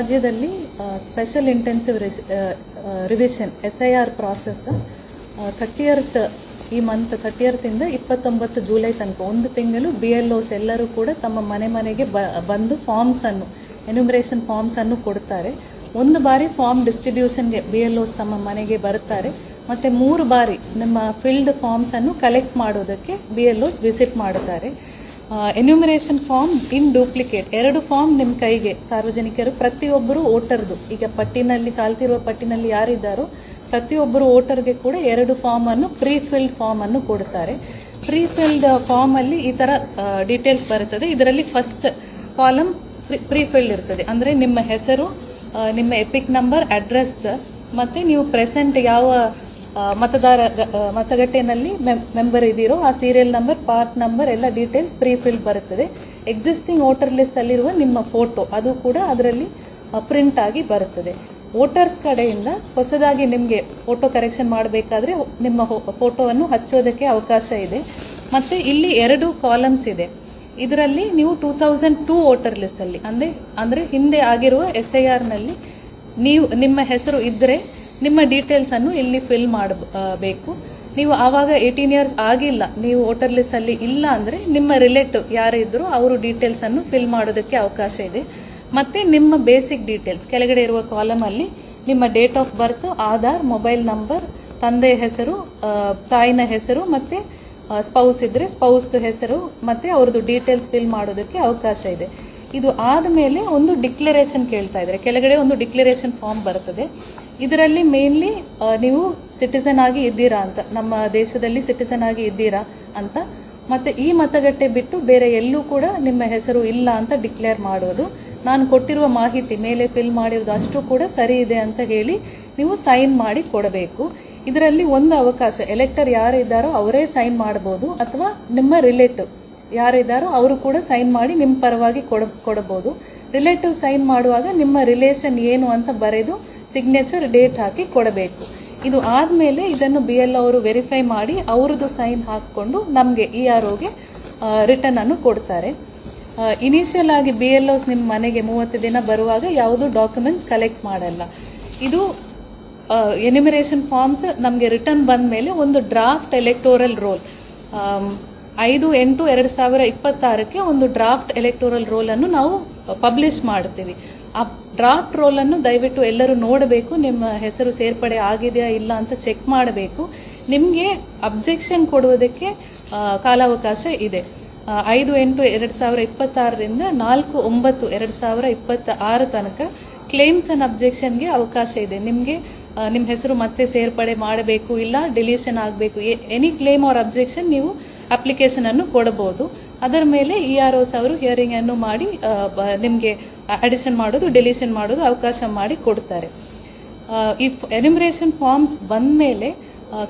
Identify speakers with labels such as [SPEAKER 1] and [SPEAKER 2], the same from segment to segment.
[SPEAKER 1] ರಾಜ್ಯದಲ್ಲಿ special intensive revision SIR process 30th ಈ month 30th ಇಂದ 29 ಜುಲೈ ತನಕ ಒಂದು ತಿಂಗಳು BLOs ಎಲ್ಲರೂ ಕೂಡ ತಮ್ಮ ಮನೆಗೆ ಬಂದು ಫಾರ್ಮ್ಸ್ ಅನ್ನು ಎನ್ಯುಮರೇಷನ್ ಫಾರ್ಮ್ಸ್ ಅನ್ನು ಕೊಡ್ತಾರೆ. ಒಂದು ಬಾರಿ ಫಾರ್ಮ್ ಡಿಸ್ಟ್ರಿಬ್ಯೂಷನ್ಗೆ BLOs ತಮ್ಮ ಮನೆಗೆ ಬರ್ತಾರೆ. ಮತ್ತೆ 3 ಬಾರಿ ನಮ್ಮ ಫಿಲ್ಡ್ ಫಾರ್ಮ್ಸ್ ಅನ್ನು ಕಲೆಕ್ಟ್ ಮಾಡೋದಕ್ಕೆ BLOs ವಿಸಿಟ್ ಮಾಡುತ್ತಾರೆ. Enumeration form in duplicate 2 form ನಿಮ್ಮ ಕೈಗೆ ಸಾರ್ವಜನಿಕರು ಪ್ರತಿಯೊಬ್ಬರು ವೋಟರ್ದು ಈಗ ಪಟ್ಟಿನಲ್ಲಿ ಚಾಲ್ತಿರುವ ಪಟ್ಟಿನಲ್ಲಿ ಯಾರಿದ್ದಾರೋ ಪ್ರತಿಯೊಬ್ಬರು ವೋಟರ್ಗೆ ಕೂಡ 2 ಫಾರ್ಮ್ ಅನ್ನು ಪ್ರೀ ಫಿಲ್ಡ್ ಫಾರ್ಮ್ ಅನ್ನು ಕೊಡ್ತಾರೆ. ಪ್ರೀ ಫಿಲ್ಡ್ ಫಾರ್ಮ್ ಅಲ್ಲಿ ಈ ತರ ಡೀಟೇಲ್ಸ್ ಬರುತ್ತದೆ. ಇದರಲ್ಲಿ ಫಸ್ಟ್ ಕಾಲಮ್ ಪ್ರೀ ಫಿಲ್ಡ್ ಇರ್ತದೆ. ಅಂದ್ರೆ ನಿಮ್ಮ ಹೆಸರು, ನಿಮ್ಮ ಎಪಿಕ್ ನಂಬರ್, ಅಡ್ರೆಸ್, ಮತ್ತೆ ನೀವು ಪ್ರೆಸೆಂಟ್ ಯಾವ ಮತಗಟ್ಟೆನಲ್ಲಿ ಮೆಂಬರ್ ಇದ್ದೀರೋ ಆ ಸೀರಿಯಲ್ ನಂಬರ್, ಪಾರ್ಟ್ ನಂಬರ್ ಎಲ್ಲ ಡೀಟೇಲ್ಸ್ ಪ್ರೀ ಫಿಲ್ಡ್ ಬರುತ್ತದೆ. ಎಕ್ಸಿಸ್ಟಿಂಗ್ ವೋಟರ್ ಲಿಸ್ಟ್ ಅಲ್ಲಿರುವ ನಿಮ್ಮ ಫೋಟೋ ಅದು ಕೂಡ ಅದರಲ್ಲಿ ಪ್ರಿಂಟ್ ಆಗಿ ಬರುತ್ತದೆ. ವೋಟರ್ಸ್ ಕಡೆಯಿಂದ ಹೊಸದಾಗಿ ನಿಮಗೆ ಫೋಟೋ ಕರೆಕ್ಷನ್ ಮಾಡಬೇಕಾದ್ರೆ ನಿಮ್ಮ ಫೋಟೋವನ್ನು ಹಚ್ಚೋದಕ್ಕೆ ಅವಕಾಶ ಇದೆ. ಮತ್ತೆ ಇಲ್ಲಿ 2 ಕಾಲಮ್ಸ್ ಇದೆ. ಇದರಲ್ಲಿ ನೀವು 2002 ವೋಟರ್ ಲಿಸ್ಟ್ ಅಲ್ಲಿ ಅಂದ್ರೆ ಹಿಂದೆ ಆಗಿರುವ SIR ನಲ್ಲಿ ನಿಮ್ಮ ಹೆಸರು ಇದ್ರೆ ನಿಮ್ಮ ಡೀಟೇಲ್ಸ್ ಅನ್ನು ಇಲ್ಲಿ ಫಿಲ್ ಮಾಡಬೇಕು. ನೀವು ಆವಾಗ 18 ಇಯರ್ಸ್ ಆಗಿಲ್ಲ, ನೀವು ವೋಟರ್ ಲಿಸ್ಟ್ ಅಲ್ಲಿ ಇಲ್ಲ ಅಂದ್ರೆ ನಿಮ್ಮ ರಿಲೇಟಿವ್ ಯಾರಿದ್ರು ಅವರು ಡೀಟೇಲ್ಸ್ ಅನ್ನು ಫಿಲ್ ಮಾಡೋದಕ್ಕೆ ಅವಕಾಶ ಇದೆ. ಮತ್ತೆ ನಿಮ್ಮ ಬೇಸಿಕ್ ಡೀಟೇಲ್ಸ್ ಕೆಳಗಡೆ ಇರುವ ಕಾಲಮ್ ಅಲ್ಲಿ ನಿಮ್ಮ date of birth, Aadhaar, mobile number, ತಂದೆ ಹೆಸರು, ತಾಯಿನ ಹೆಸರು, ಮತ್ತೆ ಸ್ಪೌಸ್ ಇದ್ರೆ ಸ್ಪೌಸ್ ಹೆಸರು ಮತ್ತೆ ಅವ್ರದ್ದು ಡೀಟೇಲ್ಸ್ ಫಿಲ್ ಮಾಡೋದಕ್ಕೆ ಅವಕಾಶ ಇದೆ. ಇದು ಆದ್ಮೇಲೆ ಒಂದು ಡಿಕ್ಲರೇಷನ್ ಕೇಳ್ತಾ ಇದ್ದಾರೆ. ಕೆಳಗಡೆ ಒಂದು ಡಿಕ್ಲರೇಷನ್ ಫಾರ್ಮ್ ಬರ್ತದೆ. ಇದರಲ್ಲಿ ಮೇನ್ಲಿ ನೀವು ಸಿಟಿಸನ್ ಆಗಿ ಇದ್ದೀರಾ ಅಂತ, ನಮ್ಮ ದೇಶದಲ್ಲಿ ಸಿಟಿಸನ್ ಆಗಿ ಇದ್ದೀರಾ ಅಂತ, ಮತ್ತೆ ಈ ಮತಗಟ್ಟೆ ಬಿಟ್ಟು ಬೇರೆ ಎಲ್ಲೂ ಕೂಡ ನಿಮ್ಮ ಹೆಸರು ಇಲ್ಲ ಅಂತ ಡಿಕ್ಲೇರ್ ಮಾಡೋದು. ನಾನು ಕೊಟ್ಟಿರುವ ಮಾಹಿತಿ ಮೇಲೆ ಫಿಲ್ ಮಾಡಿರೋದು ಅಷ್ಟು ಕೂಡ ಸರಿ ಇದೆ ಅಂತ ಹೇಳಿ ನೀವು ಸೈನ್ ಮಾಡಿ ಕೊಡಬೇಕು. ಇದರಲ್ಲಿ ಒಂದು ಅವಕಾಶ, ಎಲೆಕ್ಟರ್ ಯಾರಿದ್ದಾರೋ ಅವರೇ ಸೈನ್ ಮಾಡಬಹುದು, ಅಥವಾ ನಿಮ್ಮ ರಿಲೇಟಿವ್ ಯಾರಿದ್ದಾರೋ ಅವರು ಕೂಡ ಸೈನ್ ಮಾಡಿ ನಿಮ್ಮ ಪರವಾಗಿ ಕೊಡಬಹುದು. ರಿಲೇಟಿವ್ ಸೈನ್ ಮಾಡುವಾಗ ನಿಮ್ಮ ರಿಲೇಷನ್ ಏನು ಅಂತ ಬರೆದು ಸಿಗ್ನೇಚರ್, ಡೇಟ್ ಹಾಕಿ ಕೊಡಬೇಕು. ಇದು ಆದ್ಮೇಲೆ ಇದನ್ನು BLO ಅವರು ವೆರಿಫೈ ಮಾಡಿ ಅವರದ್ದು ಸೈನ್ ಹಾಕಿಕೊಂಡು ನಮಗೆ EROಗೆ ರಿಟರ್ನ್ ಅನ್ನು ಕೊಡ್ತಾರೆ. ಇನಿಷಿಯಲ್ ಆಗಿ BLOs ನಿಮ್ಮ ಮನೆಗೆ 30 ದಿನ ಬರುವಾಗ ಯಾವುದು ಡಾಕ್ಯುಮೆಂಟ್ಸ್ ಕಲೆಕ್ಟ್ ಮಾಡಲ್ಲ. ಇದು ಎನ್ಯುಮರೇಷನ್ ಫಾರ್ಮ್ಸ್ ನಮಗೆ ರಿಟರ್ನ್ ಬಂದ ಮೇಲೆ ಒಂದು ಡ್ರಾಫ್ಟ್ ಎಲೆಕ್ಟೋರಲ್ ರೋಲ್ 5/8/2026ಕ್ಕೆ ಒಂದು ಡ್ರಾಫ್ಟ್ ಎಲೆಕ್ಟೋರಲ್ ರೋಲ್ ಅನ್ನು ನಾವು ಪಬ್ಲಿಷ್ ಮಾಡ್ತೀವಿ. ಆ ಡ್ರಾಫ್ಟ್ ರೋಲ್ ಅನ್ನು ದಯವಿಟ್ಟು ಎಲ್ಲರೂ ನೋಡಬೇಕು. ನಿಮ್ಮ ಹೆಸರು ಸೇರ್ಪಡೆ ಆಗಿದೆಯಾ ಇಲ್ಲ ಅಂತ ಚೆಕ್ ಮಾಡಬೇಕು. ನಿಮಗೆ ಅಬ್ಜೆಕ್ಷನ್ ಕೊಡುವುದಕ್ಕೆ ಕಾಲಾವಕಾಶ ಇದೆ. 5/8/2026ರಿಂದ 4/9/2026 ತನಕ ಕ್ಲೇಮ್ಸ್ ಅಂಡ್ ಅಬ್ಜೆಕ್ಷನ್ಗೆ ಅವಕಾಶ ಇದೆ. ನಿಮಗೆ ನಿಮ್ಮ ಹೆಸರು ಮತ್ತೆ ಸೇರ್ಪಡೆ ಮಾಡಬೇಕು, ಇಲ್ಲ ಡಿಲೀಷನ್ ಆಗಬೇಕು, ಎನಿ ಕ್ಲೇಮ್ ಆರ್ ಅಬ್ಜೆಕ್ಷನ್ ನೀವು ಅಪ್ಲಿಕೇಶನ್ ಅನ್ನು ಕೊಡಬಹುದು. ಅದರ ಮೇಲೆ EROs ಅವರು ಹಿಯರಿಂಗ್ ಅನ್ನು ಮಾಡಿ ನಿಮಗೆ ಅಡಿಷನ್ ಮಾಡೋದು, ಡಿಲೀಷನ್ ಮಾಡೋದು ಅವಕಾಶ ಮಾಡಿ ಕೊಡ್ತಾರೆ. ಈ ಎನ್ಯುಮರೇಷನ್ ಫಾರ್ಮ್ಸ್ ಬಂದ ಮೇಲೆ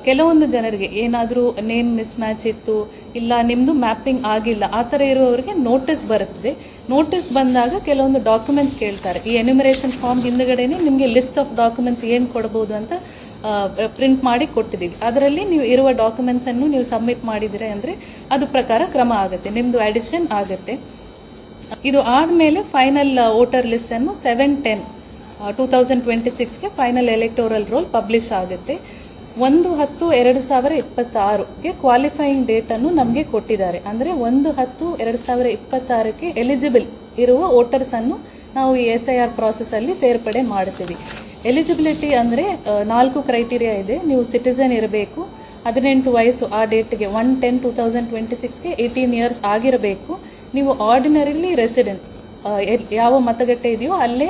[SPEAKER 1] ಕೆಲವೊಂದು ಜನರಿಗೆ ಏನಾದರೂ ನೇಮ್ ಮಿಸ್ ಮ್ಯಾಚ್ ಇತ್ತು, ಇಲ್ಲ ನಿಮ್ಮದು ಮ್ಯಾಪಿಂಗ್ ಆಗಿಲ್ಲ, ಆ ಥರ ಇರುವವರಿಗೆ ನೋಟಿಸ್ ಬರುತ್ತದೆ. ನೋಟಿಸ್ ಬಂದಾಗ ಕೆಲವೊಂದು ಡಾಕ್ಯುಮೆಂಟ್ಸ್ ಕೇಳ್ತಾರೆ. ಈ ಎನ್ಯುಮರೇಷನ್ ಫಾರ್ಮ್ ಹಿಂದ್ಗಡೆನೆ ನಿಮಗೆ ಲಿಸ್ಟ್ ಆಫ್ ಡಾಕ್ಯುಮೆಂಟ್ಸ್ ಏನು ಕೊಡಬಹುದು ಅಂತ ಪ್ರಿಂಟ್ ಮಾಡಿ ಕೊಟ್ಟಿದ್ದೀವಿ. ಅದರಲ್ಲಿ ನೀವು ಇರುವ ಡಾಕ್ಯುಮೆಂಟ್ಸ್ ಅನ್ನು ನೀವು ಸಬ್ಮಿಟ್ ಮಾಡಿದಿರ ಅಂದ್ರೆ ಅದು ಪ್ರಕಾರ ಕ್ರಮ ಆಗುತ್ತೆ, ನಿಮ್ದು ಅಡಿಷನ್ ಆಗುತ್ತೆ. ಇದು ಆದ್ಮೇಲೆ ಫೈನಲ್ ವೋಟರ್ ಲಿಸ್ಟ್ ಅನ್ನು 7/10/2026ಗೆ ಫೈನಲ್ ಎಲೆಕ್ಟೋರಲ್ ರೋಲ್ ಪಬ್ಲಿಷ್ ಆಗುತ್ತೆ. 1/10/2026ಗೆ ಕ್ವಾಲಿಫೈಯಿಂಗ್ ಡೇಟ್ ಅನ್ನು ನಮಗೆ ಕೊಟ್ಟಿದ್ದಾರೆ. ಅಂದ್ರೆ 1/10/2026ಕ್ಕೆ ಎಲಿಜಿಬಲ್ ಇರುವ ವೋಟರ್ಸ್ ಅನ್ನು ನಾವು ಈ SIR ಪ್ರಾಸೆಸ್ ಅಲ್ಲಿ ಸೇರ್ಪಡೆ ಮಾಡ್ತೀವಿ. ಎಲಿಜಿಬಿಲಿಟಿ ಅಂದ್ರೆ 4 ಕ್ರೈಟೀರಿಯಾ ಇದೆ. ನೀವು ಸಿಟಿಸನ್ ಇರಬೇಕು, 18 ವಯಸ್ಸು ಆ ಡೇಟ್ಗೆ 1/10/2026ಗೆ 18 ಇಯರ್ಸ್ ಆಗಿರಬೇಕು. ನೀವು ಆರ್ಡಿನರಿಲಿ ರೆಸಿಡೆಂಟ್, ಯಾವ ಮತಗಟ್ಟೆ ಇದೆಯೋ ಅಲ್ಲೇ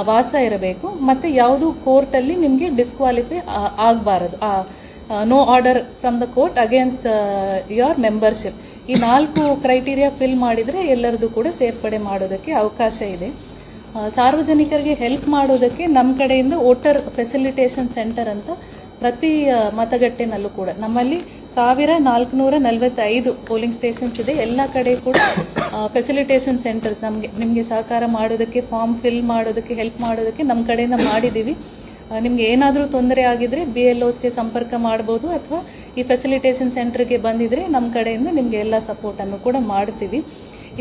[SPEAKER 1] ವಾಸ ಇರಬೇಕು. ಮತ್ತೆ ಯಾವುದು ಕೋರ್ಟ್ ಅಲ್ಲಿ ನಿಮಗೆ ಡಿಸ್ಕ್ವಾಲಿಫೈ ಆಗಬಾರದು, no order from the court against your membership. ಈ 4 ಕ್ರೈಟೀರಿಯಾ ಫಿಲ್ ಮಾಡಿದ್ರೆ ಎಲ್ಲರದು ಕೂಡ ಸೇರ್ಪಡೆ ಮಾಡೋದಕ್ಕೆ ಅವಕಾಶ ಇದೆ. ಸಾರ್ವಜನಿಕರಿಗೆ ಹೆಲ್ಪ್ ಮಾಡೋದಕ್ಕೆ ನಮ್ಮ ಕಡೆಯಿಂದ ವೋಟರ್ ಫೆಸಿಲಿಟೇಷನ್ ಸೆಂಟರ್ ಅಂತ ಪ್ರತಿ ಮತಗಟ್ಟೆನಲ್ಲೂ ಕೂಡ ನಮ್ಮಲ್ಲಿ 1445 ಪೋಲಿಂಗ್ ಸ್ಟೇಷನ್ಸ್ ಇದೆ. ಎಲ್ಲ ಕಡೆ ಕೂಡ ಫೆಸಿಲಿಟೇಷನ್ ಸೆಂಟರ್ಸ್ ನಿಮಗೆ ಸಹಕಾರ ಮಾಡೋದಕ್ಕೆ, ಫಾರ್ಮ್ ಫಿಲ್ ಮಾಡೋದಕ್ಕೆ, ಹೆಲ್ಪ್ ಮಾಡೋದಕ್ಕೆ ನಮ್ಮ ಕಡೆಯಿಂದ ಮಾಡಿದ್ದೀವಿ. ನಿಮ್ಗೆ ಏನಾದರೂ ತೊಂದರೆ ಆಗಿದ್ರೆ BLOsಗೆ ಸಂಪರ್ಕ ಮಾಡಬಹುದು, ಅಥವಾ ಈ ಫೆಸಿಲಿಟೇಷನ್ ಸೆಂಟರ್ಗೆ ಬಂದಿದ್ರೆ ನಮ್ಮ ಕಡೆಯಿಂದ ನಿಮಗೆ ಎಲ್ಲ ಸಪೋರ್ಟ್ ಅನ್ನು ಕೂಡ ಮಾಡ್ತೀವಿ.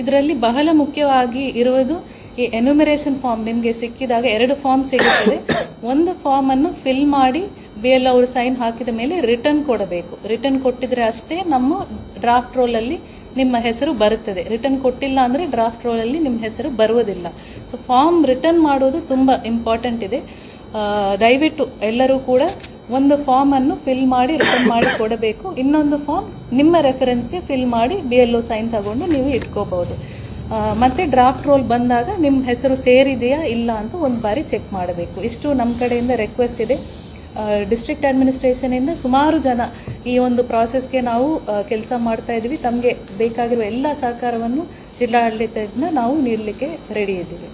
[SPEAKER 1] ಇದರಲ್ಲಿ ಬಹಳ ಮುಖ್ಯವಾಗಿ ಇರುವುದು ಈ ಎನ್ಯುಮರೇಷನ್ ಫಾರ್ಮ್ ನಿಮಗೆ ಸಿಕ್ಕಿದಾಗ 2 ಫಾರ್ಮ್ ಸಿಗುತ್ತದೆ. ಒಂದು ಫಾರ್ಮನ್ನು ಫಿಲ್ ಮಾಡಿ BL ಅವರು ಸೈನ್ ಹಾಕಿದ ಮೇಲೆ ರಿಟರ್ನ್ ಕೊಡಬೇಕು. ರಿಟರ್ನ್ ಕೊಟ್ಟಿದ್ರೆ ಅಷ್ಟೇ ನಮ್ಮ ಡ್ರಾಫ್ಟ್ ರೋಲಲ್ಲಿ ನಿಮ್ಮ ಹೆಸರು ಬರುತ್ತದೆ. ರಿಟರ್ನ್ ಕೊಟ್ಟಿಲ್ಲ ಅಂದರೆ ಡ್ರಾಫ್ಟ್ ರೋಲಲ್ಲಿ ನಿಮ್ಮ ಹೆಸರು ಬರುವುದಿಲ್ಲ. ಸೊ ಫಾರ್ಮ್ ರಿಟರ್ನ್ ಮಾಡೋದು ತುಂಬ ಇಂಪಾರ್ಟೆಂಟ್ ಇದೆ. ದಯವಿಟ್ಟು ಎಲ್ಲರೂ ಕೂಡ ಒಂದು ಫಾರ್ಮನ್ನು ಫಿಲ್ ಮಾಡಿ ರಿಟರ್ನ್ ಮಾಡಿ ಕೊಡಬೇಕು. ಇನ್ನೊಂದು ಫಾರ್ಮ್ ನಿಮ್ಮ ರೆಫರೆನ್ಸ್ಗೆ ಫಿಲ್ ಮಾಡಿ BLO ಸೈನ್ ತಗೊಂಡು ನೀವು ಇಟ್ಕೋಬಹುದು. ಮತ್ತು ಡ್ರಾಫ್ಟ್ ರೋಲ್ ಬಂದಾಗ ನಿಮ್ಮ ಹೆಸರು ಸೇರಿದೆಯಾ ಇಲ್ಲ ಅಂತ ಒಂದು ಬಾರಿ ಚೆಕ್ ಮಾಡಬೇಕು. ಇಷ್ಟು ನಮ್ಮ ಕಡೆಯಿಂದ ರಿಕ್ವೆಸ್ಟ್ ಇದೆ. ಡಿಸ್ಟ್ರಿಕ್ಟ್ ಅಡ್ಮಿನಿಸ್ಟ್ರೇಷನಿಂದ ಸುಮಾರು ಜನ ಈ ಒಂದು ಪ್ರಾಸೆಸ್ಗೆ ನಾವು ಕೆಲಸ ಮಾಡ್ತಾ ಇದ್ದೀವಿ. ತಮಗೆ ಬೇಕಾಗಿರುವ ಎಲ್ಲ ಸಹಕಾರವನ್ನು ಜಿಲ್ಲಾಡಳಿತದಿಂದ ನಾವು ನೀಡಲಿಕ್ಕೆ ರೆಡಿ ಇದ್ದೀವಿ.